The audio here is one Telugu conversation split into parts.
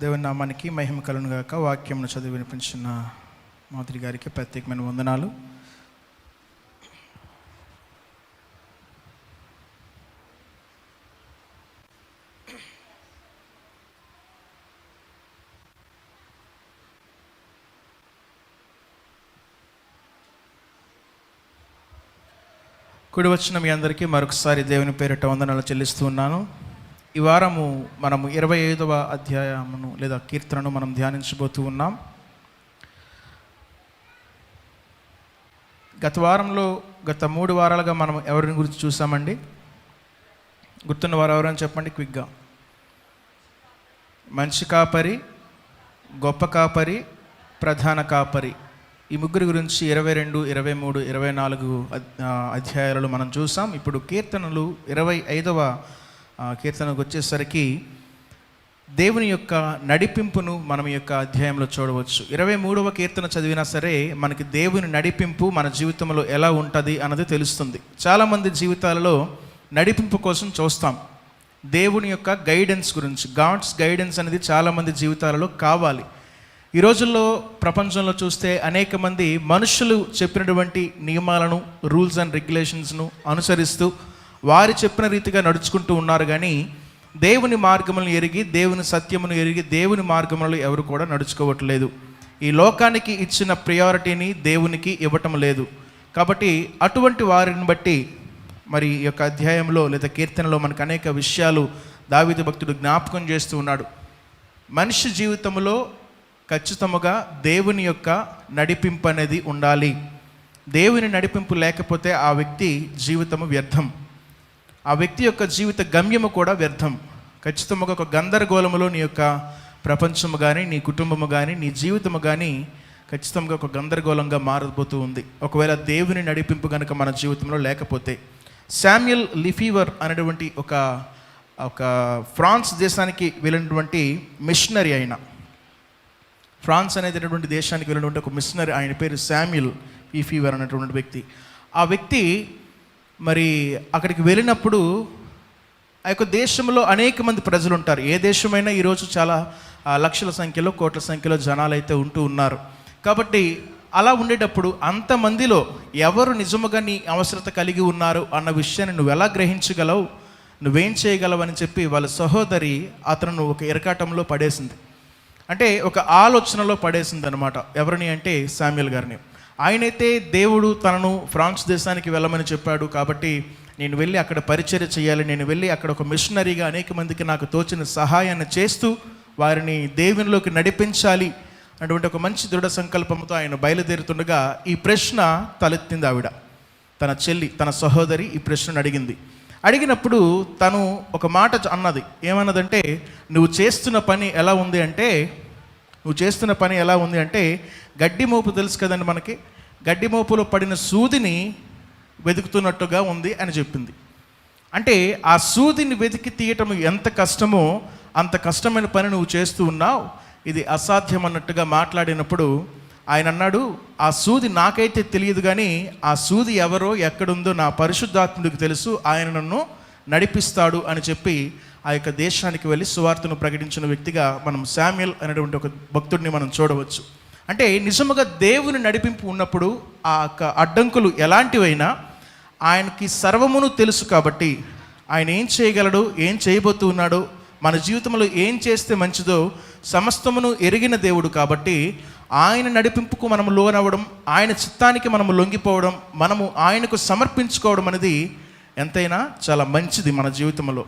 దేవుని నామానికి మహిమ కలుగును గాక. వాక్యమును చదివి వినిపించిన మాధురి గారికి ప్రత్యేకమైన వందనాలు. కూడి వచ్చిన మీ అందరికీ మరొకసారి దేవుని పేరిట వందనాలు చెల్లిస్తూ ఉన్నాను. ఈ వారము మనము 25వ అధ్యాయమును లేదా కీర్తనను మనం ధ్యానించబోతూ ఉన్నాం. గత 3 వారాలుగా మనం ఎవరిని గురించి చూసామండి? గుర్తున్న వారు ఎవరని చెప్పండి క్విక్గా. మంచి కాపరి, గొప్ప కాపరి, ప్రధాన కాపరి, ఈ ముగ్గురి గురించి 22, 23, 24 అధ్యాయాలలో మనం చూసాం. ఇప్పుడు కీర్తనలు 25వ కీర్తనకు వచ్చేసరికి దేవుని యొక్క నడిపింపును మనం ఈ యొక్క అధ్యాయంలో చూడవచ్చు. 23వ కీర్తన చదివినా సరే మనకి దేవుని నడిపింపు మన జీవితంలో ఎలా ఉంటుంది అన్నది తెలుస్తుంది. చాలామంది జీవితాలలో నడిపింపు కోసం చూస్తాం. దేవుని యొక్క గైడెన్స్ గురించి, గాడ్స్ గైడెన్స్ అనేది చాలామంది జీవితాలలో కావాలి. ఈ రోజుల్లో ప్రపంచంలో చూస్తే అనేక మంది మనుషులు చెప్పినటువంటి నియమాలను, రూల్స్ అండ్ రెగ్యులేషన్స్ను అనుసరిస్తూ వారి చెప్పిన రీతిగా నడుచుకుంటూ ఉన్నారు. కానీ దేవుని మార్గములను ఎరిగి, దేవుని సత్యమును ఎరిగి, దేవుని మార్గములలో ఎవరు కూడా నడుచుకోవట్లేదు. ఈ లోకానికి ఇచ్చిన ప్రయారిటీని దేవునికి ఇవ్వటం లేదు. కాబట్టి అటువంటి వారిని బట్టి మరి ఈ యొక్క అధ్యాయంలో లేదా కీర్తనలో మనకు అనేక విషయాలు దావీదు భక్తుడు జ్ఞాపకం చేస్తూ ఉన్నాడు. మనిషి జీవితంలో ఖచ్చితంగా దేవుని యొక్క నడిపింపు అనేది ఉండాలి. దేవుని నడిపింపు లేకపోతే ఆ వ్యక్తి జీవితము వ్యర్థం. ఆ వ్యక్తి యొక్క జీవిత గమ్యము కూడా వ్యర్థం. ఖచ్చితంగా ఒక గందరగోళములో నీ యొక్క ప్రపంచము కానీ, నీ కుటుంబము కానీ, నీ జీవితము కానీ ఖచ్చితంగా ఒక గందరగోళంగా మారబోతూ ఉంది ఒకవేళ దేవుని నడిపింపు కనుక మన జీవితంలో లేకపోతే. శామ్యుయల్ లిఫీవర్ అనేటువంటి ఒక ఫ్రాన్స్ దేశానికి వెళ్ళినటువంటి మిషనరీ, ఆయన ఫ్రాన్స్ అనేటటువంటి దేశానికి వెళ్ళినటువంటి ఒక మిషనరీ, ఆయన పేరు శామ్యుయల్ లిఫీవర్ అనేటువంటి వ్యక్తి. ఆ వ్యక్తి మరి అక్కడికి వెళ్ళినప్పుడు ఆ యొక్క దేశంలో అనేక మంది ప్రజలు ఉంటారు. ఏ దేశమైనా ఈరోజు చాలా లక్షల సంఖ్యలో, కోట్ల సంఖ్యలో జనాలు అయితే ఉంటూ ఉన్నారు. కాబట్టి అలా ఉండేటప్పుడు అంతమందిలో ఎవరు నిజముగా నీ అవసరత కలిగి ఉన్నారు అన్న విషయాన్ని నువ్వు ఎలా గ్రహించగలవు, నువ్వేం చేయగలవు అని చెప్పి వాళ్ళ సహోదరి అతను ఒక ఇరకాటంలో పడేసింది. అంటే ఒక ఆలోచనలో పడేసింది అనమాట. ఎవరిని అంటే శామ్యుయల్ గారిని. ఆయనైతే దేవుడు తనను ఫ్రాన్స్ దేశానికి వెళ్ళమని చెప్పాడు. కాబట్టి నేను వెళ్ళి అక్కడ పరిచర్య చేయాలి, నేను వెళ్ళి అక్కడ ఒక మిషనరీగా అనేక మందికి నాకు తోచిన సహాయాన్ని చేస్తూ వారిని దేవునిలోకి నడిపించాలి అటువంటి ఒక మంచి దృఢ సంకల్పంతో ఆయన బయలుదేరుతుండగా ఈ ప్రశ్న తలెత్తింది. ఆవిడ తన చెల్లి, తన సహోదరి ఈ ప్రశ్నను అడిగినప్పుడు తను ఒక మాట అన్నది. ఏమన్నదంటే, నువ్వు చేస్తున్న పని ఎలా ఉంది అంటే గడ్డి మోపు తెలుసు కదండి మనకి, గడ్డి మోపులో పడిన సూదిని వెతుకుతున్నట్టుగా ఉంది అని చెప్పింది. అంటే ఆ సూదిని వెతికి తీయటం ఎంత కష్టమో అంత కష్టమైన పని నువ్వు చేస్తూ ఉన్నావు, ఇది అసాధ్యం అన్నట్టుగా మాట్లాడినప్పుడు ఆయన అన్నాడు, ఆ సూది నాకైతే తెలియదు కానీ ఆ సూది ఎవరో ఎక్కడుందో నా పరిశుద్ధాత్ముడికి తెలుసు, ఆయన నన్ను నడిపిస్తాడు అని చెప్పి ఆ యొక్క దేశానికి వెళ్ళి సువార్తను ప్రకటించిన వ్యక్తిగా మనం శామ్యుయల్ అనేటువంటి ఒక భక్తుడిని మనం చూడవచ్చు. అంటే నిజముగా దేవుని నడిపింపు ఉన్నప్పుడు ఆ యొక్క అడ్డంకులు ఎలాంటివైనా ఆయనకి సర్వమును తెలుసు. కాబట్టి ఆయన ఏం చేయగలడు, ఏం చేయబోతూ ఉన్నాడో, మన జీవితంలో ఏం చేస్తే మంచిదో సమస్తమును ఎరిగిన దేవుడు. కాబట్టి ఆయన నడిపింపుకు మనము లోనవ్వడం, ఆయన చిత్తానికి మనము లొంగిపోవడం, మనము ఆయనకు సమర్పించుకోవడం అనేది ఎంతైనా చాలా మంచిది మన జీవితంలో.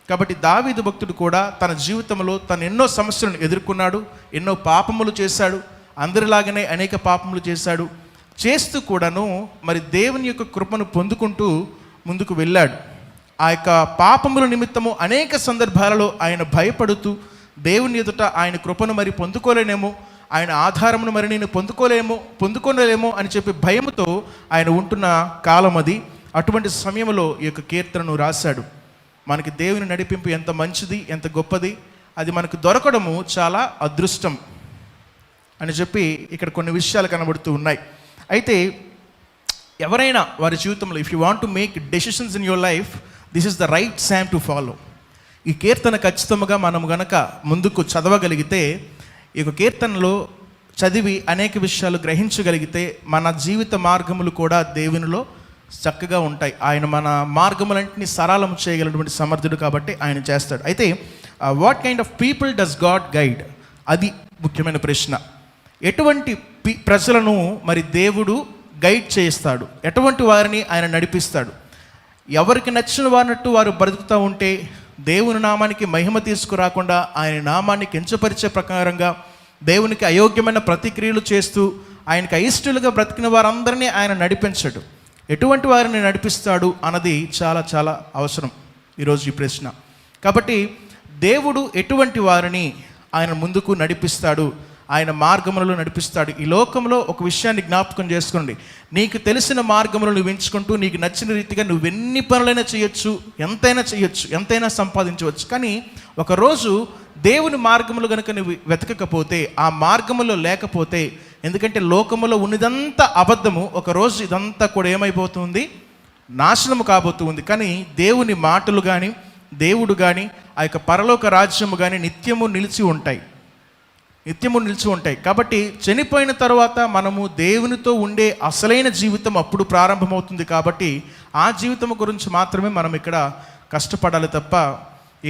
కాబట్టి దావీదు భక్తుడు కూడా తన జీవితంలో తను ఎన్నో సమస్యలను ఎదుర్కొన్నాడు, ఎన్నో పాపములు చేశాడు, అందరిలాగానే అనేక పాపములు చేస్తూ కూడాను మరి దేవుని యొక్క కృపను పొందుకుంటూ ముందుకు వెళ్ళాడు. ఆ యొక్క పాపముల నిమిత్తము అనేక సందర్భాలలో ఆయన భయపడుతూ దేవుని ఎదుట ఆయన కృపను మరి పొందుకోలేనేమో, ఆయన ఆధారమును మరి నేను పొందుకోలేమో అని చెప్పి భయముతో ఆయన ఉంటున్న కాలం అది. అటువంటి సమయంలో ఈ యొక్క కీర్తనను రాశాడు. మనకి దేవుని నడిపింపు ఎంత మంచిది, ఎంత గొప్పది, అది మనకు దొరకడము చాలా అదృష్టం అని చెప్పి ఇక్కడ కొన్ని విషయాలు కనబడుతూ ఉన్నాయి. అయితే ఎవరైనా వారి జీవితంలో, if you want to make decisions in your life, this is the right time to follow. ఈ కీర్తన ఖచ్చితంగా మనం గనక ముందుకు చదవగలిగితే, ఈ యొక్క కీర్తనలో చదివి అనేక విషయాలు గ్రహించగలిగితే మన జీవిత మార్గములు కూడా దేవునిలో చక్కగా ఉంటాయి. ఆయన మన మార్గములన్నింటినీ సరళం చేయగలిగినటువంటి సమర్థుడు కాబట్టి ఆయన చేస్తాడు. అయితే what kind of people does God guide? అది ముఖ్యమైన ప్రశ్న. ఎటువంటి ప్రజలను మరి దేవుడు గైడ్ చేస్తాడు? ఎటువంటి వారిని ఆయన నడిపిస్తాడు? ఎవరికి నచ్చిన వారినట్టు వారు బ్రతుకుతూ ఉంటే, దేవుని నామానికి మహిమ తీసుకురాకుండా ఆయన నామాన్ని కించపరిచే ప్రకారంగా దేవునికి అయోగ్యమైన ప్రతిక్రియలు చేస్తూ ఆయనకు అయిష్టులుగా బ్రతికిన వారందరినీ ఆయన నడిపించడు. ఎటువంటి వారిని నడిపిస్తాడు అన్నది చాలా చాలా అవసరం ఈరోజు ఈ ప్రశ్న. కాబట్టి దేవుడు ఎటువంటి వారిని ఆయన ముందుకు నడిపిస్తాడు, ఆయన మార్గములలో నడిపిస్తాడు. ఈ లోకంలో ఒక విషయాన్ని జ్ఞాపకం చేసుకోండి. నీకు తెలిసిన మార్గములను నువ్వు ఎంచుకుంటూ నీకు నచ్చిన రీతిగా నువ్వు ఎన్ని పనులైనా చేయొచ్చు, ఎంతైనా చేయొచ్చు, ఎంతైనా సంపాదించవచ్చు. కానీ ఒకరోజు దేవుని మార్గములు కనుక నువ్వు వెతకకపోతే, ఆ మార్గములో లేకపోతే, ఎందుకంటే లోకములో ఉన్నదంతా అబద్ధము, ఒకరోజు ఇదంతా కూడా ఏమైపోతుంది? నాశనము కాబోతుంది. కానీ దేవుని మాటలు కానీ, దేవుడు కానీ, ఆ యొక్క పరలోక రాజ్యము కానీ నిత్యము నిలిచి ఉంటాయి. కాబట్టి చనిపోయిన తర్వాత మనము దేవునితో ఉండే అసలైన జీవితం అప్పుడు ప్రారంభమవుతుంది. కాబట్టి ఆ జీవితం గురించి మాత్రమే మనం ఇక్కడ కష్టపడాలి తప్ప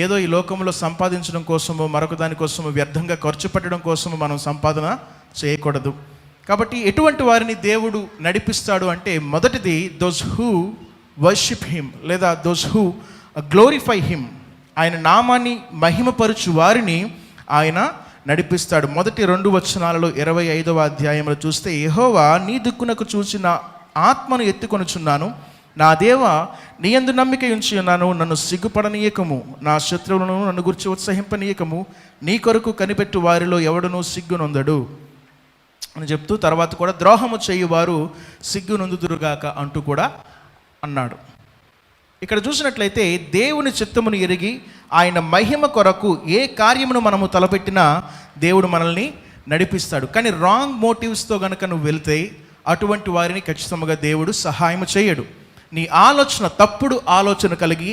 ఏదో ఈ లోకంలో సంపాదించడం కోసమో మరొక దానికోసమో వ్యర్థంగా ఖర్చు పెట్టడం కోసమో మనం సంపాదన చేయకూడదు. కాబట్టి ఎటువంటి వారిని దేవుడు నడిపిస్తాడు అంటే, మొదటిది దోస్ హూ వర్షిప్ హిమ్, లేదా దోస్ హూ గ్లోరిఫై హిమ్. ఆయన నామాన్ని మహిమపరచు వారిని ఆయన నడిపిస్తాడు. మొదటి 2 వచనాలలో 25వ అధ్యాయంలో చూస్తే, యెహోవా నీ దిక్కునకు చూసిన ఆత్మను ఎత్తుకొనుచున్నాను, నా దేవ నీ యందు నమ్మిక ఉంచి ఉన్నాను, నన్ను సిగ్గుపడనీయకము, నా శత్రువులను నన్ను గురించి ఉత్సహింపనీయకము, నీ కొరకు కనిపెట్టు వారిలో ఎవడునూ సిగ్గునొందడు అని చెప్తూ తర్వాత కూడా ద్రోహము చేయువారు సిగ్గునొందుదురుగాక అంటూ కూడా అన్నాడు. ఇక్కడ చూసినట్లయితే దేవుని చిత్తమును ఎరిగి ఆయన మహిమ కొరకు ఏ కార్యమును మనము తలపెట్టినా దేవుడు మనల్ని నడిపిస్తాడు. కానీ రాంగ్ మోటివ్స్తో కనుక నువ్వు వెళ్తే అటువంటి వారిని ఖచ్చితంగా దేవుడు సహాయం చేయడు. నీ ఆలోచన తప్పుడు ఆలోచన కలిగి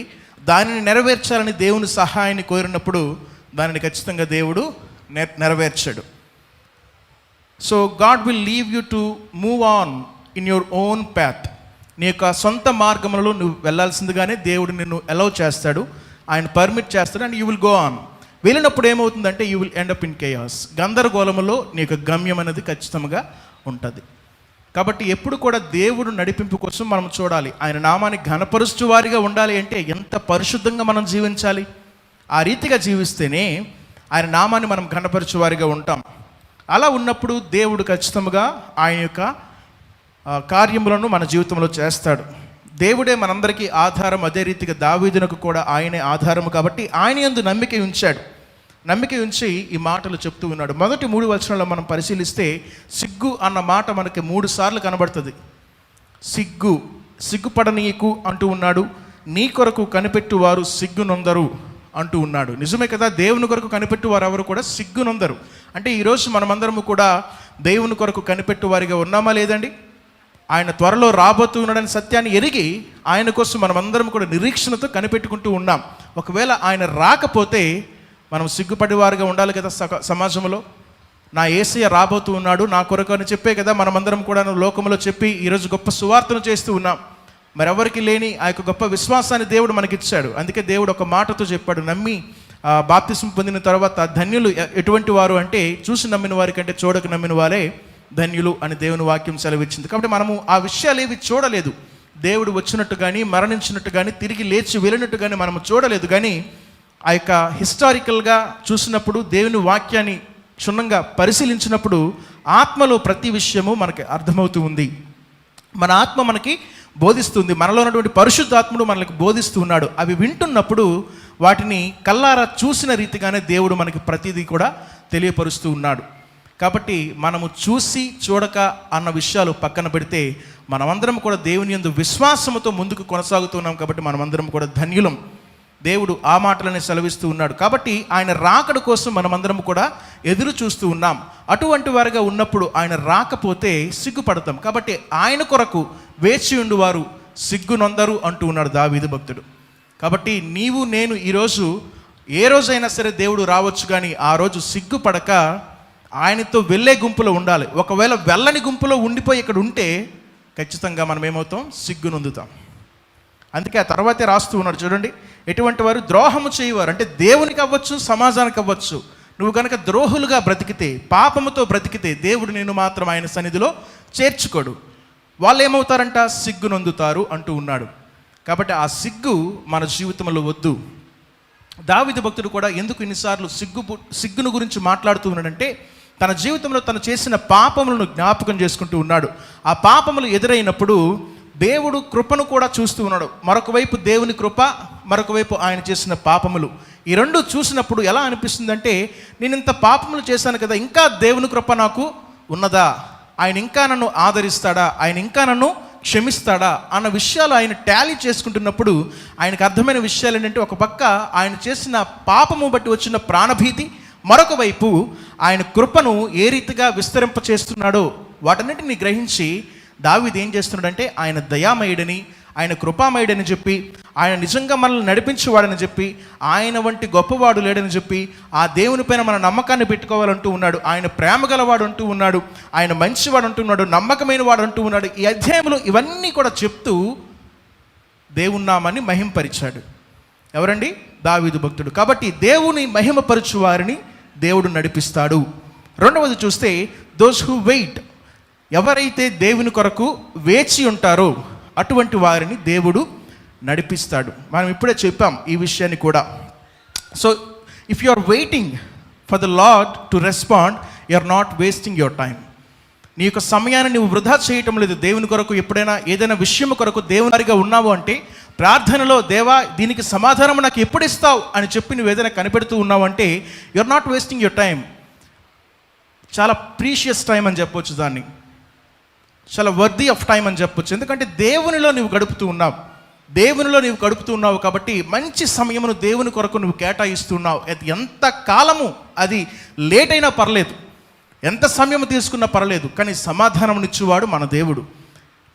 దానిని నెరవేర్చాలని దేవుని సహాయాన్ని కోరినప్పుడు దానిని ఖచ్చితంగా దేవుడు నెరవేర్చాడు. So god will leave you to move on in your own path. నీ యొక్క సొంత మార్గంలో నువ్వు వెళ్ళాల్సిందిగానే దేవుడు నిన్ను అలౌ చేస్తాడు, ఆయన పర్మిట్ చేస్తాడు, and you will go on. వెళ్ళినప్పుడు ఏమవుతుందంటే you will end up in chaos. గందరగోళములో నీ యొక్క గమ్యం అనేది ఖచ్చితంగా ఉంటుంది. కాబట్టి ఎప్పుడు కూడా దేవుడు నడిపింపు కోసం మనం చూడాలి. ఆయన నామాన్ని ఘనపరుస్తు వారిగా ఉండాలి అంటే ఎంత పరిశుద్ధంగా మనం జీవించాలి. ఆ రీతిగా జీవిస్తేనే ఆయన నామాన్ని మనం ఘనపరచు వారిగా ఉంటాం. అలా ఉన్నప్పుడు దేవుడు ఖచ్చితంగా ఆయన యొక్క కార్యములను మన జీవితంలో చేస్తాడు. దేవుడే మనందరికీ ఆధారం. అదే రీతిగా దావీదునకు కూడా ఆయనే ఆధారము కాబట్టి ఆయన యందు నమ్మిక ఉంచాడు. నమ్మిక ఉంచి ఈ మాటలు చెప్తూ ఉన్నాడు. మొదటి 3 వచనాల్లో మనం పరిశీలిస్తే సిగ్గు అన్న మాట మనకి 3 సార్లు కనబడుతుంది. సిగ్గుపడనీయకు అంటూ ఉన్నాడు, నీ కొరకు కనిపెట్టువారు సిగ్గునొందరు అంటూ ఉన్నాడు. నిజమే కదా, దేవుని కొరకు కనిపెట్టువారు ఎవరు కూడా సిగ్గునొందరు. అంటే ఈరోజు మనమందరము కూడా దేవుని కొరకు కనిపెట్టువారిగా ఉన్నామా లేదండి? ఆయన త్వరలో రాబోతున్నాడని సత్యాన్ని ఎరిగి ఆయన కోసం మనమందరం కూడా నిరీక్షణతో కనిపెట్టుకుంటూ ఉన్నాం. ఒకవేళ ఆయన రాకపోతే మనం సిగ్గుపడేవారుగా ఉండాలి కదా సమాజంలో. నా యేసయ్య రాబోతూ ఉన్నాడు నా కొరకు అని చెప్పే కదా మనమందరం కూడా లోకంలో చెప్పి ఈరోజు గొప్ప సువార్తను చేస్తూ ఉన్నాం. మరెవరికి లేని ఆ యొక్క గొప్ప విశ్వాసాన్ని దేవుడు మనకిచ్చాడు. అందుకే దేవుడు ఒక మాటతో చెప్పాడు, నమ్మి బాప్తిస్మం పొందిన తర్వాత ధన్యులు ఎటువంటి వారు అంటే, చూసి నమ్మిన వారి కంటే చూడక నమ్మిన వారే ధన్యులు అని దేవుని వాక్యం సెలవిచ్చింది. కాబట్టి మనము ఆ విషయాలు ఏవి చూడలేదు. దేవుడు వచ్చినట్టు కానీ, మరణించినట్టు కానీ, తిరిగి లేచి వెళ్ళినట్టు కానీ మనము చూడలేదు. కానీ ఆ యొక్క హిస్టారికల్గా చూసినప్పుడు, దేవుని వాక్యాన్ని క్షుణ్ణంగా పరిశీలించినప్పుడు ఆత్మలో ప్రతి విషయము మనకి అర్థమవుతూ ఉంది. మన ఆత్మ మనకి బోధిస్తుంది. మనలో ఉన్నటువంటి పరిశుద్ధాత్ముడు మనకు బోధిస్తూ ఉన్నాడు. అవి వింటున్నప్పుడు వాటిని కల్లారా చూసిన రీతిగానే దేవుడు మనకి ప్రతిదీ కూడా తెలియపరుస్తూ ఉన్నాడు. కాబట్టి మనము చూసి చూడక అన్న విషయాలు పక్కన పెడితే మనమందరం కూడా దేవుని యందు విశ్వాసముతో ముందుకు కొనసాగుతున్నాం. కాబట్టి మనమందరం కూడా ధన్యులం. దేవుడు ఆ మాటలని సెలవిస్తూ ఉన్నాడు. కాబట్టి ఆయన రాకడ కోసం మనమందరం కూడా ఎదురు చూస్తూ ఉన్నాం. అటువంటి వారిగా ఉన్నప్పుడు ఆయన రాకపోతే సిగ్గుపడతాం. కాబట్టి ఆయన కొరకు వేచి ఉండువారు సిగ్గునొందరు అంటూ ఉన్నాడు దావీదు భక్తుడు. కాబట్టి నీవు నేను ఈరోజు ఏ రోజైనా సరే దేవుడు రావచ్చు, కానీ ఆ రోజు సిగ్గుపడక ఆయనతో వెళ్ళే గుంపులో ఉండాలి. ఒకవేళ వెళ్ళని గుంపులో ఉండిపోయి ఇక్కడ ఉంటే ఖచ్చితంగా మనం ఏమవుతాం? సిగ్గునొందుతాం. అందుకే ఆ తర్వాతే రాస్తూ ఉన్నాడు చూడండి, ఎటువంటి వారు ద్రోహము చేయవారు, అంటే దేవునికి అవ్వచ్చు, సమాజానికి అవ్వచ్చు. నువ్వు కనుక ద్రోహులుగా బ్రతికితే, పాపముతో బ్రతికితే దేవుడు నిన్ను మాత్రం ఆయన సన్నిధిలో చేర్చుకోడు. వాళ్ళు ఏమవుతారంట? సిగ్గునొందుతారు అంటూ ఉన్నాడు. కాబట్టి ఆ సిగ్గు మన జీవితంలో వద్దు. దావీదు భక్తుడు కూడా ఎందుకు ఇన్నిసార్లు సిగ్గును గురించి మాట్లాడుతూ ఉన్నాడంటే, తన జీవితంలో తను చేసిన పాపములను జ్ఞాపకం చేసుకుంటూ ఉన్నాడు. ఆ పాపములు ఎదురైనప్పుడు దేవుడు కృపను కూడా చూస్తూ ఉన్నాడు. మరొక వైపు దేవుని కృప, మరొక వైపు ఆయన చేసిన పాపములు. ఈ రెండు చూసినప్పుడు ఎలా అనిపిస్తుందంటే, నేను ఇంత పాపములు చేశాను కదా, ఇంకా దేవుని కృప నాకు ఉన్నదా, ఆయన ఇంకా నన్ను ఆదరిస్తాడా, ఆయన ఇంకా నన్ను క్షమిస్తాడా అన్న విషయాలు ఆయన టాలీ చేసుకుంటున్నప్పుడు ఆయనకు అర్థమైన విషయాలు ఏంటంటే, ఒక పక్క ఆయన చేసిన పాపము బట్టి వచ్చిన ప్రాణభీతి, మరొక వైపు ఆయన కృపను ఏ రీతిగా విస్తరింప చేస్తున్నాడో వాటన్నిటిని గ్రహించి దావీదు ఏం చేస్తున్నాడంటే, ఆయన దయామయుడని, ఆయన కృపామయుడని చెప్పి, ఆయన నిజంగా మనల్ని నడిపించేవాడని చెప్పి, ఆయన వంటి గొప్పవాడు లేడని చెప్పి, ఆ దేవుని పైన మన నమ్మకాన్ని పెట్టుకోవాలంటూ ఉన్నాడు. ఆయన ప్రేమ గలవాడు అంటూ ఉన్నాడు, ఆయన మంచివాడు అంటూ ఉన్నాడు, నమ్మకమైన వాడు అంటూ ఉన్నాడు. ఈ అధ్యాయంలో ఇవన్నీ కూడా చెప్తూ దేవుని నామాన్ని మహింపరిచాడు. ఎవరండి? దావీదు భక్తుడు. కాబట్టి దేవుని మహిమపరచు వారిని దేవుడు నడిపిస్తాడు. రెండవది చూస్తే, దోస్ హూ వెయిట్, ఎవరైతే దేవుని కొరకు వేచి ఉంటారో అటువంటి వారిని దేవుడు నడిపిస్తాడు. మనం ఇప్పుడే చెప్పాం ఈ విషయాన్ని కూడా. So if you are waiting for the lord to respond, you are not wasting your time. నీ యొక్క సమయాన్ని నువ్వు వృధా చేయటం లేదు. దేవుని కొరకు ఎప్పుడైనా ఏదైనా విషయం కొరకు దేవునిగా ఉన్నావు అంటే, ప్రార్థనలో దేవా దీనికి సమాధానం నాకు ఎప్పుడు ఇస్తావు అని చెప్పి నువ్వు ఏదైనా కనిపెడుతూ ఉన్నావు అంటే, you are not wasting your time. చాలా ప్రీషియస్ టైం అని చెప్పొచ్చు, దాన్ని చాలా వర్దీ ఆఫ్ టైం అని చెప్పొచ్చు. ఎందుకంటే దేవునిలో నువ్వు గడుపుతూ ఉన్నావు కాబట్టి మంచి సమయమును దేవుని కొరకు నువ్వు కేటాయిస్తున్నావు. అది ఎంత కాలము, అది లేట్ అయినా పర్లేదు, ఎంత సమయం తీసుకున్నా పర్లేదు, కానీ సమాధానం ఇచ్చేవాడు మన దేవుడు.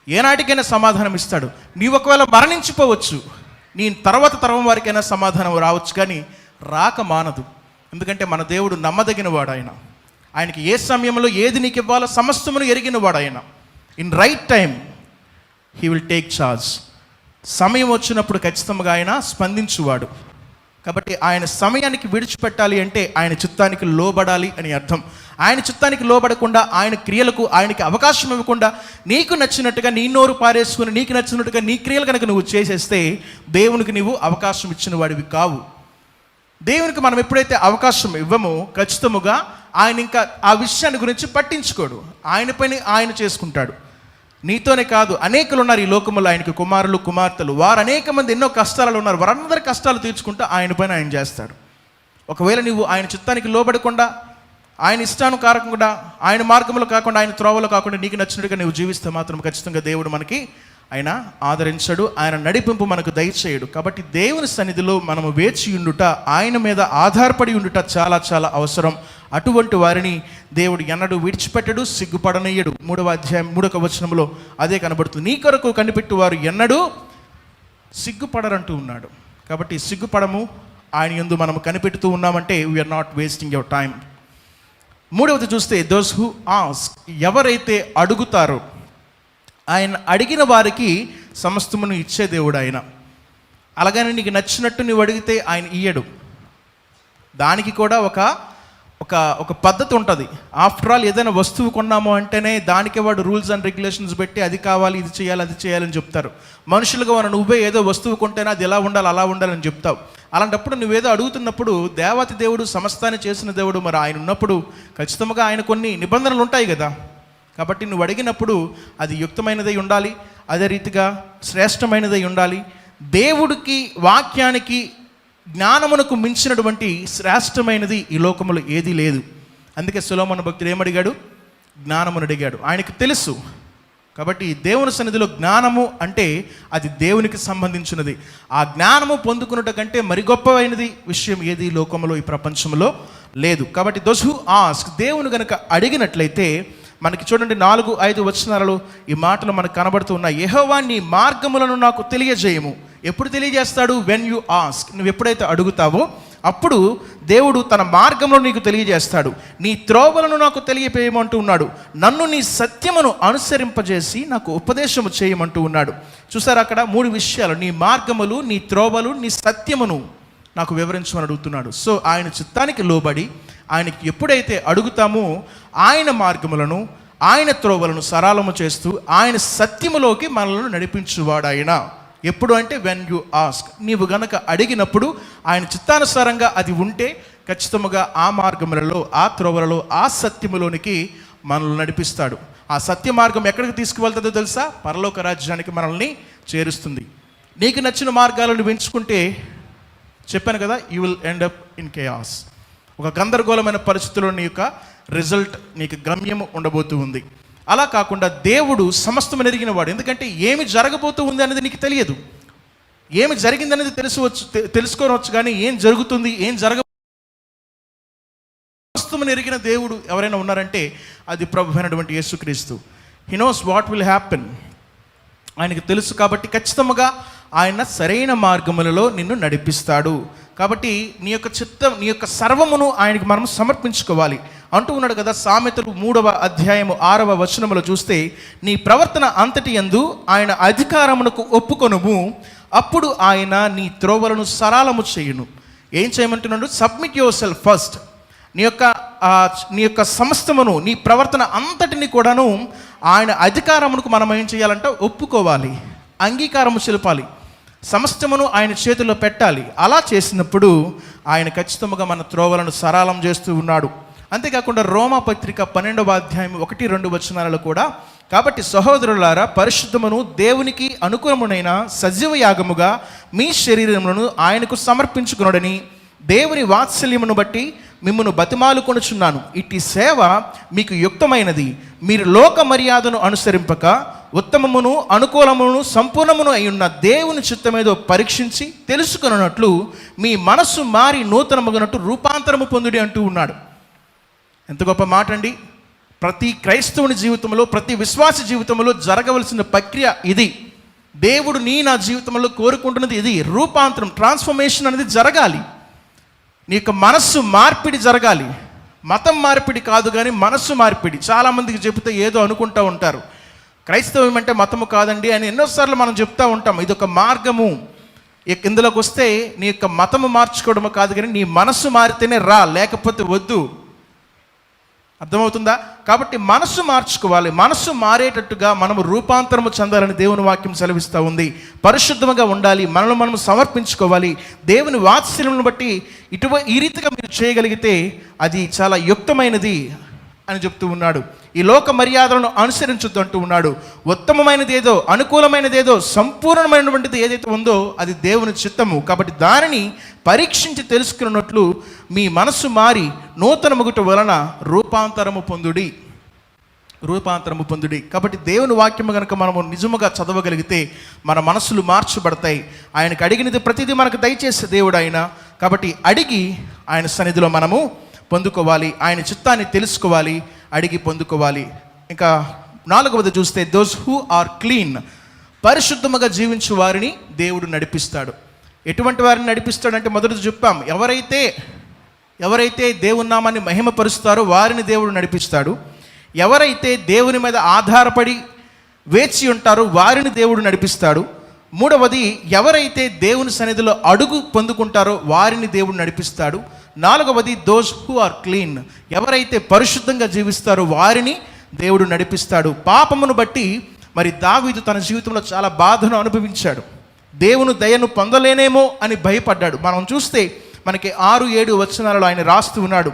ఏనాటికైనా సమాధానం ఇస్తాడు. నీవు ఒకవేళ మరణించిపోవచ్చు, నీ తర్వాత తరం వారికైనా సమాధానం రావచ్చు, కానీ రాక మానదు. ఎందుకంటే మన దేవుడు నమ్మదగిన వాడు. ఆయనకి ఏ సమయంలో ఏది నీకు ఇవ్వాలో సమస్తమును ఎరిగిన వాడు ఆయన. In right time he will take charge. సమయం వచ్చినప్పుడు ఖచ్చితంగా ఆయన స్పందించువాడు. కాబట్టి ఆయన సమయానికి విడిచిపెట్టాలి అంటే ఆయన చిత్తానికి లోబడాలి అని అర్థం. ఆయన చిత్తానికి లోబడకుండా, ఆయన క్రియలకు ఆయనకి అవకాశం ఇవ్వకుండా, నీకు నచ్చినట్టుగా నీ నోరు పారేసుకుని నీకు నచ్చినట్టుగా నీ క్రియలు కనుక నువ్వు చేసేస్తే దేవునికి నువ్వు అవకాశం ఇచ్చిన వాడివి కావు. దేవునికి మనం ఎప్పుడైతే అవకాశం ఇవ్వమో ఖచ్చితముగా ఆయన ఇంకా ఆ విషయాన్ని గురించి పట్టించుకోడు. ఆయన పని ఆయన చేసుకుంటాడు. నీతోనే కాదు, అనేకులు ఉన్నారు ఈ లోకంలో ఆయనకి కుమారులు కుమార్తెలు, వారు అనేక మంది ఎన్నో కష్టాలు ఉన్నారు, వారందరి కష్టాలు తీర్చుకుంటూ ఆయన పైన ఆయన చేస్తాడు. ఒకవేళ నువ్వు ఆయన చిత్తానికి లోబడకుండా, ఆయన ఇష్టానుకారకుండా, ఆయన మార్గంలో కాకుండా, ఆయన త్రోవలో కాకుండా నీకు నచ్చినట్టుగా నువ్వు జీవిస్తే మాత్రం ఖచ్చితంగా దేవుడు మనకి ఆయన ఆదరించడు, ఆయన నడిపింపు మనకు దయచేయడు. కాబట్టి దేవుని సన్నిధిలో మనము వేచి ఉండుట, ఆయన మీద ఆధారపడి ఉండుట చాలా చాలా అవసరం. అటువంటి వారిని దేవుడు ఎన్నడూ విడిచిపెట్టడు, సిగ్గుపడనయ్యడు. 3వ అధ్యాయం 3వ వచనంలో అదే కనబడుతుంది. నీ కొరకు కనిపెట్టు వారు ఎన్నడూ సిగ్గుపడరంటూ ఉన్నాడు. కాబట్టి సిగ్గుపడము, ఆయన యందు మనము కనిపెడుతూ ఉన్నామంటే we are not wasting your time. 3వది చూస్తే, దోస్ హూ ఆస్క్, ఎవరైతే అడుగుతారో, ఆయన అడిగిన వారికి సమస్తమును ఇచ్చే దేవుడు ఆయన. అలాగని నీకు నచ్చినట్టు నువ్వు అడిగితే ఆయన ఇయ్యడు. దానికి కూడా ఒక పద్ధతి ఉంటుంది. ఆఫ్టర్ ఆల్ ఏదైనా వస్తువు కొన్నాము అంటేనే దానికే వాడు రూల్స్ అండ్ రెగ్యులేషన్స్ పెట్టి అది కావాలి, ఇది చేయాలి, అది చేయాలని చెప్తారు. మనుషులుగా నువ్వే ఏదో వస్తువు కొంటేనే అది ఎలా ఉండాలి, అలా ఉండాలని చెప్తావు. అలాంటప్పుడు నువ్వేదో అడుగుతున్నప్పుడు దేవత దేవుడు, సమస్తాన్ని చేసిన దేవుడు, మరి ఆయన ఉన్నప్పుడు ఖచ్చితంగా ఆయన కొన్ని నిబంధనలు ఉంటాయి కదా. కాబట్టి నువ్వు అడిగినప్పుడు అది యుక్తమైనదై ఉండాలి, అదే రీతిగా శ్రేష్టమైనదై ఉండాలి. దేవుడికి, వాక్యానికి, జ్ఞానమునకు మించినటువంటి శ్రేష్టమైనది ఈ లోకములో ఏదీ లేదు. అందుకే సొలొమోను భక్తుడు ఏమడిగాడు? జ్ఞానమును అడిగాడు. ఆయనకు తెలుసు. కాబట్టి దేవుని సన్నిధిలో జ్ఞానము అంటే అది దేవునికి సంబంధించినది. ఆ జ్ఞానము పొందుకున్నట కంటే మరి గొప్పమైనది విషయం ఏది లోకములో, ఈ ప్రపంచంలో లేదు. కాబట్టి దోస్ హూ ఆస్క్, దేవుని గనుక అడిగినట్లయితే మనకి చూడండి 4-5 వచనాలలో ఈ మాటలు మనకు కనబడుతూ ఉన్నాయి. యెహోవా నీ మార్గములను నాకు తెలియజేయము. ఎప్పుడు తెలియజేస్తాడు? వెన్ యు ఆస్క్, నువ్వు ఎప్పుడైతే అడుగుతావో అప్పుడు దేవుడు తన మార్గంలో నీకు తెలియజేస్తాడు. నీ త్రోవలను నాకు తెలియపేయమంటూ ఉన్నాడు. నన్ను నీ సత్యమును అనుసరింపజేసి నాకు ఉపదేశము చేయమంటూ ఉన్నాడు. చూసారు అక్కడ 3 విషయాలు: నీ మార్గములు, నీ త్రోవలు, నీ సత్యమును నాకు వివరించమని అడుగుతున్నాడు. సో ఆయన చిత్తానికి లోబడి ఆయనకి ఎప్పుడైతే అడుగుతామో ఆయన మార్గములను, ఆయన త్రోవలను సరళము చేస్తూ ఆయన సత్యములోకి మనల్ని నడిపించువాడు ఆయన. ఎప్పుడు అంటే వెన్ యు ఆస్క్, నీవు గనక అడిగినప్పుడు ఆయన చిత్తానుసారంగా అది ఉంటే ఖచ్చితంగా ఆ మార్గములలో, ఆ త్రోవలలో, ఆ సత్యములోనికి మనల్ని నడిపిస్తాడు. ఆ సత్య మార్గం ఎక్కడికి తీసుకువెళ్తుందో తెలుసా? పరలోక రాజ్యానికి మనల్ని చేరుస్తుంది. నీకు నచ్చిన మార్గాలను ఎంచుకుంటే చెప్పాను కదా, you will end up in chaos. ఒక గందరగోళమైన పరిస్థితుల్లో నీ యొక్క రిజల్ట్, నీకు గమ్యము ఉండబోతూ ఉంది. అలా కాకుండా దేవుడు సమస్తము ఎరిగిన వాడు. ఎందుకంటే ఏమి జరగబోతూ ఉంది అనేది నీకు తెలియదు. ఏమి జరిగిందనేది తెలుసుకోవచ్చు, కానీ ఏం జరుగుతుంది, ఏం సమస్తము ఎరిగిన దేవుడు ఎవరైనా ఉన్నారంటే అది ప్రభు అయినటువంటి యేసుక్రీస్తు. He knows what will happen. ఆయనకు తెలుసు కాబట్టి ఖచ్చితంగా ఆయన సరైన మార్గములలో నిన్ను నడిపిస్తాడు. కాబట్టి నీ యొక్క చిత్తం, నీ యొక్క సర్వమును ఆయనకి మనం సమర్పించుకోవాలి అంటూ ఉన్నాడు కదా. సామెతలు 3వ అధ్యాయము 6వ వచనములో చూస్తే, నీ ప్రవర్తన అంతటి యందు ఆయన అధికారమునకు ఒప్పుకొనుము, అప్పుడు ఆయన నీ త్రోవలను సరళము చేయును. ఏం చేయమంటున్నాడు? Submit yourself first. నీ యొక్క సమస్తమును, నీ ప్రవర్తన అంతటిని కూడాను ఆయన అధికారమునకు మనం ఏం చేయాలంటే ఒప్పుకోవాలి, అంగీకారము చెలపాలి, సమస్తమును ఆయన చేతిలో పెట్టాలి. అలా చేసినప్పుడు ఆయన ఖచ్చితంగా మన త్రోవలను సరళం చేస్తూ ఉన్నాడు. అంతేకాకుండా రోమా పత్రిక 12వ అధ్యాయం 1-2 వచనాలలో కూడా, కాబట్టి సహోదరులారా, పరిశుద్ధమును దేవునికి అనుకూలమునైన సజీవ యాగముగా మీ శరీరములను ఆయనకు సమర్పించుకునుడని దేవుని వాత్సల్యమును బట్టి మిమ్మను బతిమాలుకొనుచున్నాను. ఇట్టి సేవ మీకు యుక్తమైనది. మీరు లోక మర్యాదను అనుసరింపక ఉత్తమమును అనుకూలమును సంపూర్ణమును అయ్యున్న దేవుని చిత్తమేదో పరీక్షించి తెలుసుకొనున్నట్లు మీ మనస్సు మారి నూతనమగునట్టు రూపాంతరము పొందుడి అంటూ ఉన్నాడు. ఎంత గొప్ప మాట అండి! ప్రతి క్రైస్తవుని జీవితంలో, ప్రతి విశ్వాస జీవితంలో జరగవలసిన ప్రక్రియ ఇది. దేవుడు నా జీవితంలో కోరుకుంటున్నది ఇది. రూపాంతరం, ట్రాన్స్ఫర్మేషన్ అనేది జరగాలి. నీ యొక్క మనస్సు మార్పిడి జరగాలి. మతం మార్పిడి కాదు, కానీ మనస్సు మార్పిడి. చాలామందికి చెబితే ఏదో అనుకుంటూ ఉంటారు, క్రైస్తవం అంటే మతము కాదండి అని ఎన్నోసార్లు మనం చెప్తూ ఉంటాం. ఇది ఒక మార్గము. ఇందులోకి వస్తే నీ యొక్క మతము మార్చుకోవడము కాదు, కానీ నీ మనస్సు మారితేనే రా, లేకపోతే వద్దు. అర్థమవుతుందా? కాబట్టి మనస్సు మార్చుకోవాలి. మనస్సు మారేటట్టుగా మనము రూపాంతరము చెందాలని దేవుని వాక్యం సెలవిస్తూ ఉంది. పరిశుద్ధంగా ఉండాలి, మనల్ని మనము సమర్పించుకోవాలి. దేవుని వాత్సల్యమును బట్టి ఈ రీతిగా మీరు చేయగలిగితే అది చాలా యుక్తమైనది అని చెప్తూ ఉన్నాడు. ఈ లోక మర్యాదలను అనుసరించొద్దు అంటూ ఉన్నాడు. ఉత్తమమైనది ఏదో, అనుకూలమైనది ఏదో, సంపూర్ణమైనటువంటిది ఏదైతే ఉందో అది దేవుని చిత్తము. కాబట్టి దానిని పరీక్షించి తెలుసుకున్నట్లు మీ మనస్సు మారి నూతనముగుట వలన రూపాంతరము పొందుడి. కాబట్టి దేవుని వాక్యము కనుక మనము నిజముగా చదవగలిగితే మన మనస్సులు మార్చబడతాయి. ఆయనకు అడిగినది ప్రతిదీ మనకు దయచేసే దేవుడు ఆయన. కాబట్టి అడిగి ఆయన సన్నిధిలో మనము పొందుకోవాలి, ఆయన చిత్తాన్ని తెలుసుకోవాలి, అడిగి పొందుకోవాలి. ఇంకా 4వది చూస్తే, దోస్ హూ ఆర్ క్లీన్, పరిశుద్ధముగా జీవించు వారిని దేవుడు నడిపిస్తాడు. ఎటువంటి వారిని నడిపిస్తాడంటే, మొదట చెప్పాం, ఎవరైతే దేవుని నామాన్ని మహిమపరుస్తారో వారిని దేవుడు నడిపిస్తాడు. ఎవరైతే దేవుని మీద ఆధారపడి వేచి ఉంటారో వారిని దేవుడు నడిపిస్తాడు. 3వది, ఎవరైతే దేవుని సన్నిధిలో అడుగు పొందుకుంటారో వారిని దేవుడు నడిపిస్తాడు. 4వది, దోస్ హూ ఆర్ క్లీన్, ఎవరైతే పరిశుద్ధంగా జీవిస్తారో వారిని దేవుడు నడిపిస్తాడు. పాపమును బట్టి మరి దావీదు తన జీవితంలో చాలా బాధను అనుభవించాడు. దేవుని దయను పొందలేనేమో అని భయపడ్డాడు. మనం చూస్తే మనకి 6-7 వచనాలలో ఆయన రాస్తూ ఉన్నాడు,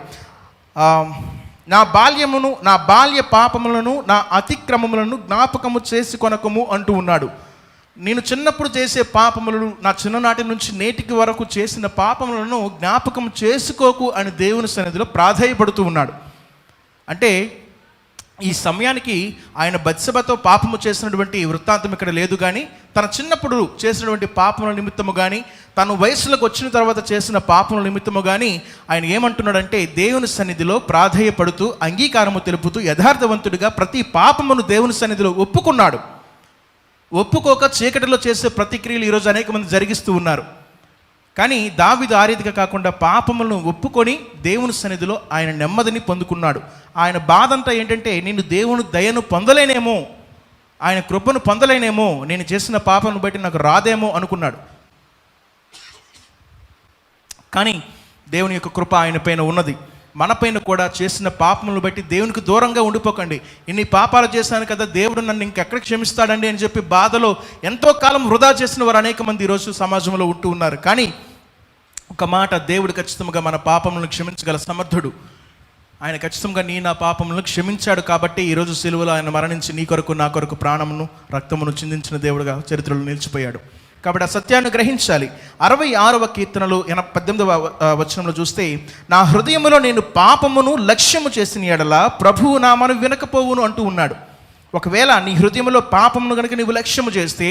నా బాల్య పాపములను, నా అతిక్రమములను జ్ఞాపకము చేసుకొనకము అంటూ ఉన్నాడు. నేను చిన్నప్పుడు చేసే పాపములను, నా చిన్ననాటి నుంచి నేటికి వరకు చేసిన పాపములను జ్ఞాపకం చేసుకోకు అని దేవుని సన్నిధిలో ప్రాధేయపడుతూ ఉన్నాడు. అంటే ఈ సమయానికి ఆయన బత్షెబతో పాపము చేసినటువంటి వృత్తాంతం ఇక్కడ లేదు, కానీ తన చిన్నప్పుడు చేసినటువంటి పాపముల నిమిత్తము కానీ, తను వయసులోకి వచ్చిన తర్వాత చేసిన పాపముల నిమిత్తము కానీ ఆయన ఏమంటున్నాడంటే, దేవుని సన్నిధిలో ప్రాధేయపడుతూ, అంగీకారము తెలుపుతూ, యథార్థవంతుడిగా ప్రతి పాపమును దేవుని సన్నిధిలో ఒప్పుకున్నాడు. ఒప్పుకోక చీకటిలో చేసే ప్రతిక్రియలు ఈరోజు అనేక మంది జరిగిస్తూ ఉన్నారు. కానీ దావీదు ఆ రీతిగా కాకుండా పాపములను ఒప్పుకొని దేవుని సన్నిధిలో ఆయన నెమ్మదిని పొందుకున్నాడు. ఆయన బాధ అంతా ఏంటంటే, నేను దేవుని దయను పొందలేనేమో, ఆయన కృపను పొందలేనేమో, నేను చేసిన పాపను బట్టి నాకు రాదేమో అనుకున్నాడు. కానీ దేవుని యొక్క కృప ఆయన పైన ఉన్నది. మన పైన కూడా చేసిన పాపములను బట్టి దేవునికి దూరంగా ఉండిపోకండి. ఇన్ని పాపాలు చేశాను కదా, దేవుడు నన్ను ఇంకెక్కడ క్షమిస్తాడండి అని చెప్పి బాధలో ఎంతో కాలం వృధా చేసిన వారు అనేక మంది ఈరోజు సమాజంలో ఉంటూ ఉన్నారు. కానీ ఒక మాట, దేవుడు ఖచ్చితంగా మన పాపములను క్షమించగల సమర్థుడు. ఆయన ఖచ్చితంగా నా పాపములను క్షమించాడు కాబట్టి ఈరోజు సిలువలో ఆయన మరణించి నీ కొరకు నా కొరకు ప్రాణమును రక్తమును చిందించిన దేవుడుగా చరిత్రలో నిలిచిపోయాడు. కాబట్టి ఆ సత్యాన్ని గ్రహించాలి. 66వ కీర్తనలో 18వ వచనంలో చూస్తే, నా హృదయంలో నేను పాపమును లక్ష్యము చేసిన ఎడల ప్రభువు నా మనవి వినకపోవును అంటూ ఉన్నాడు. ఒకవేళ నీ హృదయంలో పాపమును కనుక నీవు లక్ష్యము చేస్తే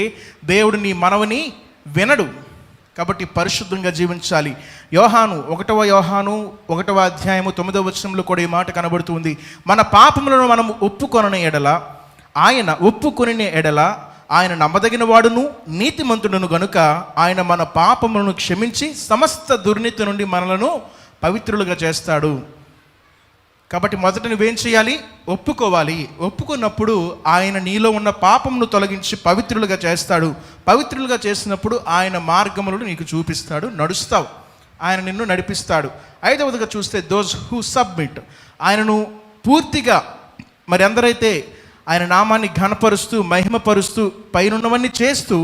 దేవుడు నీ మనవిని వినడు. కాబట్టి పరిశుద్ధంగా జీవించాలి. యోహాను 1వ అధ్యాయము 9వ వచనంలో కూడా ఈ మాట కనబడుతుంది. మన పాపములను మనం ఒప్పుకొనని ఎడల ఆయన నమ్మదగిన వాడును నీతిమంతుడును గనుక ఆయన మన పాపములను క్షమించి సమస్త దుర్నీతి నుండి మనలను పవిత్రులుగా చేస్తాడు. కాబట్టి మొదట నువ్వేం చేయాలి? ఒప్పుకోవాలి. ఒప్పుకున్నప్పుడు ఆయన నీలో ఉన్న పాపమును తొలగించి పవిత్రులుగా చేస్తాడు. పవిత్రులుగా చేసినప్పుడు ఆయన మార్గములను నీకు చూపిస్తాడు, నడుస్తావు, ఆయన నిన్ను నడిపిస్తాడు. 5వదిగా చూస్తే, దోస్ హూ సబ్మిట్, ఆయనను పూర్తిగా మరి అందరైతే ఆయన నామాన్ని ఘనపరుస్తూ మహిమపరుస్తూ పైనున్నవన్నీ చేస్తూ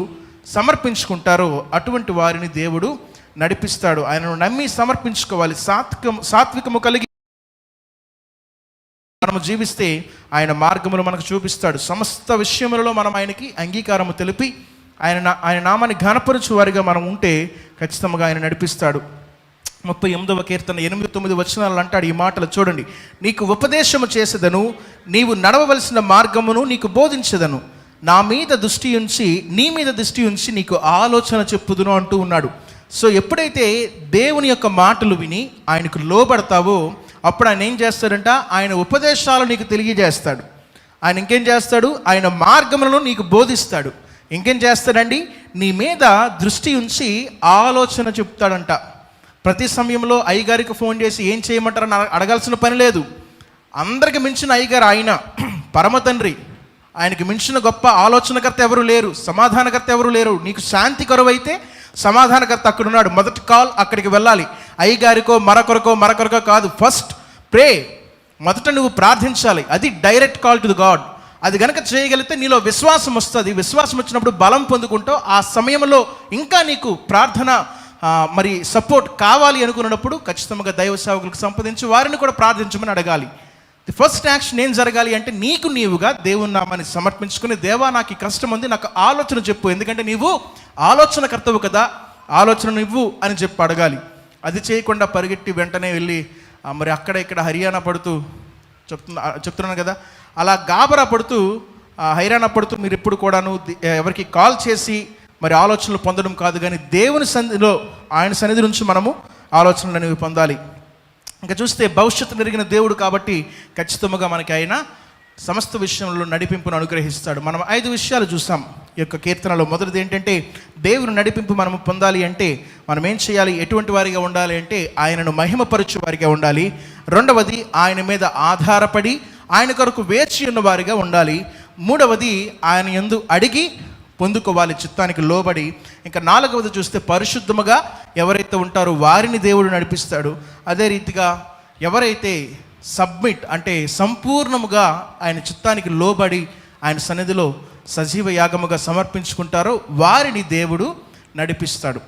సమర్పించుకుంటారో అటువంటి వారిని దేవుడు నడిపిస్తాడు. ఆయనను నమ్మి సమర్పించుకోవాలి. సాత్వికము కలిగి మనము జీవిస్తే ఆయన మార్గములు మనకు చూపిస్తాడు. సమస్త విషయములలో మనం ఆయనకి అంగీకారము తెలిపి ఆయన నామాన్ని ఘనపరచు వారిగా మనం ఉంటే ఖచ్చితంగా ఆయన నడిపిస్తాడు. 38వ కీర్తన 8-9 వచనాలు అంటాడు ఈ మాటలు చూడండి. నీకు ఉపదేశము చేసేదను, నీవు నడవవలసిన మార్గమును నీకు బోధించదను, నీ మీద దృష్టి ఉంచి నీకు ఆలోచన చెప్పుదును అంటూ ఉన్నాడు. సో ఎప్పుడైతే దేవుని యొక్క మాటలు విని ఆయనకు లోబడతావో అప్పుడు ఆయన ఏం చేస్తాడంట? ఆయన ఉపదేశాలు నీకు తెలియజేస్తాడు. ఆయన ఇంకేం చేస్తాడు? ఆయన మార్గములను నీకు బోధిస్తాడు. ఇంకేం చేస్తాడండి? నీ మీద దృష్టి ఉంచి ఆలోచన చెప్తాడంట. ప్రతి సమయంలో అయ్యగారికి ఫోన్ చేసి ఏం చేయమంటారని అడగాల్సిన పని లేదు. అందరికి మించిన అయ్యగారు ఆయన, పరమ తండ్రి. ఆయనకి మించిన గొప్ప ఆలోచనకర్త ఎవరు లేరు, సమాధానకర్త ఎవరు లేరు. నీకు శాంతి కరువైతే సమాధానకర్త అక్కడ ఉన్నాడు. మొదటి కాల్ అక్కడికి వెళ్ళాలి. అయ్యగారికో మరొకరికో కాదు. ఫస్ట్ ప్రే, మొదట నువ్వు ప్రార్థించాలి. అది direct call to the God. అది కనుక చేయగలిగితే నీలో విశ్వాసం వస్తుంది. విశ్వాసం వచ్చినప్పుడు బలం పొందుకుంటావు. ఆ సమయంలో ఇంకా నీకు ప్రార్థన మరి సపోర్ట్ కావాలి అనుకున్నప్పుడు ఖచ్చితంగా దైవ సేవకులకు సంప్రదించి వారిని కూడా ప్రార్థించమని అడగాలి. ది ఫస్ట్ యాక్షన్ ఏం జరగాలి అంటే, నీకు నీవుగా దేవుని నామాన్ని సమర్పించుకుని, దేవా నాకు ఈ కష్టం ఉంది, నాకు ఆలోచన చెప్పు, ఎందుకంటే నీవు ఆలోచనకర్తవు కదా, ఆలోచన ఇవ్వు అని చెప్పి అది చేయకుండా పరిగెట్టి వెంటనే వెళ్ళి మరి అక్కడ ఇక్కడ హర్యానా పడుతూ చెప్తున్నాను కదా, అలా గాబరా పడుతూ హైరాణ పడుతూ మీరు ఎప్పుడు కూడాను ఎవరికి కాల్ చేసి మరి ఆలోచనలు పొందడం కాదు, కానీ దేవుని సన్నిధిలో ఆయన సన్నిధి నుంచి మనము ఆలోచనలు అనేవి పొందాలి. ఇంకా చూస్తే భవిష్యత్తు నెరిగిన దేవుడు కాబట్టి ఖచ్చితంగా మనకి ఆయన సమస్త విషయంలో నడిపింపును అనుగ్రహిస్తాడు. మనం 5 విషయాలు చూసాం ఈ యొక్క కీర్తనలో. మొదటిది ఏంటంటే, దేవుని నడిపింపు మనము పొందాలి అంటే మనం ఏం చేయాలి? ఎటువంటి వారిగా ఉండాలి అంటే ఆయనను మహిమపరచు వారిగా ఉండాలి. రెండవది, ఆయన మీద ఆధారపడి ఆయన కొరకు వేచి ఉన్న వారిగా ఉండాలి. మూడవది, ఆయన యందు అడిగి పొందుకోవాలి, చిత్తానికి లోబడి. ఇంకా 4వది చూస్తే, పరిశుద్ధముగా ఎవరైతే ఉంటారో వారిని దేవుడు నడిపిస్తాడు. అదే రీతిగా ఎవరైతే సబ్మిట్ అంటే సంపూర్ణముగా ఆయన చిత్తానికి లోబడి ఆయన సన్నిధిలో సజీవ యాగముగా సమర్పించుకుంటారో వారిని దేవుడు నడిపిస్తాడు.